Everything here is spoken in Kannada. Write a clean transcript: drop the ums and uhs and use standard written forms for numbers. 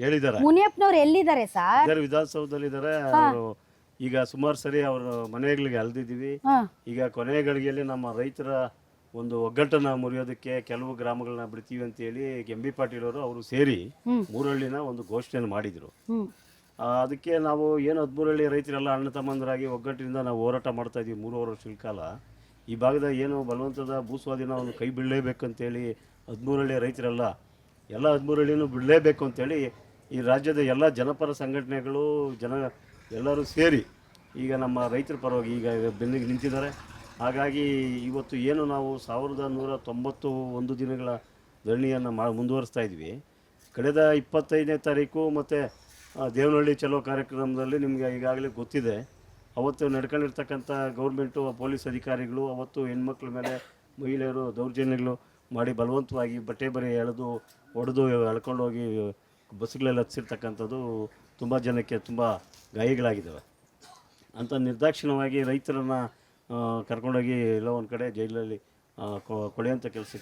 ಹೇಳಿದ್ದಾರೆ. ಮುನಿಯಪ್ಪನವ್ರು ಎಲ್ಲಿದ್ದಾರೆ ಸರ್? ಇದ್ದಾರೆ, ವಿಧಾನಸೌಧದಲ್ಲಿದ್ದಾರೆ ಅವರು. ಈಗ ಸುಮಾರು ಸರಿ ಅವ್ರ ಮನೆಗಳಿಗೆ ಅಲ್ದಿದ್ದೀವಿ. ಈಗ ಕೊನೆಯ ಗಳಿಗೆಯಲ್ಲಿ ನಮ್ಮ ರೈತರ ಒಂದು ಒಗ್ಗಟ್ಟನ್ನ ಮುರಿಯೋದಕ್ಕೆ ಕೆಲವು ಗ್ರಾಮಗಳನ್ನ ಬಿಡ್ತೀವಿ ಅಂತೇಳಿ ಎಂ ಬಿ ಪಾಟೀಲ್ ಅವರು ಸೇರಿ ಮೂರಹಳ್ಳಿನ ಒಂದು ಘೋಷಣೆಯನ್ನು ಮಾಡಿದರು. ಅದಕ್ಕೆ ನಾವು ಏನು 13 ರೈತರೆಲ್ಲ ಅಣ್ಣ ತಮ್ಮಂದರಾಗಿ ಒಗ್ಗಟ್ಟಿನಿಂದ ನಾವು ಹೋರಾಟ ಮಾಡ್ತಾ ಇದ್ದೀವಿ 3 ವರ್ಷಗಳ ಕಾಲ. ಈ ಭಾಗದ ಏನು ಬಲವಂತದ ಭೂಸ್ವಾಧೀನ ಒಂದು ಕೈ ಬಿಡಲೇಬೇಕಂತೇಳಿ 13 ರೈತರೆಲ್ಲ ಎಲ್ಲ 13 ಬಿಡಲೇಬೇಕು ಅಂತೇಳಿ ಈ ರಾಜ್ಯದ ಎಲ್ಲ ಜನಪರ ಸಂಘಟನೆಗಳು ಎಲ್ಲರೂ ಸೇರಿ ಈಗ ನಮ್ಮ ರೈತರ ಪರವಾಗಿ ಈಗ ಬೆನ್ನಿಗೆ ನಿಂತಿದ್ದಾರೆ. ಹಾಗಾಗಿ ಇವತ್ತು ಏನು ನಾವು 1191 ದಿನಗಳ ಧರಣಿಯನ್ನು ಮುಂದುವರಿಸ್ತಾ ಇದ್ವಿ. ಕಳೆದ 25ನೇ ತಾರೀಕು ಮತ್ತು ದೇವನಹಳ್ಳಿ ಚಲೋ ಕಾರ್ಯಕ್ರಮದಲ್ಲಿ ನಿಮಗೆ ಈಗಾಗಲೇ ಗೊತ್ತಿದೆ. ಅವತ್ತು ನಡ್ಕೊಂಡಿರ್ತಕ್ಕಂಥ ಗೌರ್ಮೆಂಟು ಪೊಲೀಸ್ ಅಧಿಕಾರಿಗಳು ಅವತ್ತು ಹೆಣ್ಮಕ್ಳ ಮೇಲೆ ಮಹಿಳೆಯರು ದೌರ್ಜನ್ಯಗಳು ಮಾಡಿ ಬಲವಂತವಾಗಿ ಬಟ್ಟೆ ಬರೆ ಎಳೆದು ಹೊಡೆದು ಎಳ್ಕೊಂಡೋಗಿ ಬಸ್ಗಳೆಲ್ಲ ಹಚ್ಚಿರ್ತಕ್ಕಂಥದ್ದು ತುಂಬ ಜನಕ್ಕೆ ತುಂಬ ಗಾಯಗಳಾಗಿದ್ದಾವೆ. ಅಂಥ ನಿರ್ದಾಕ್ಷಿಣ್ಯವಾಗಿ ರೈತರನ್ನು ಕರ್ಕೊಂಡೋಗಿ ಎಲ್ಲೋ ಒಂದು ಕಡೆ ಜೈಲಲ್ಲಿ ಕೊಳೆಯೋಂಥ ಕೆಲಸಕ್ಕೆ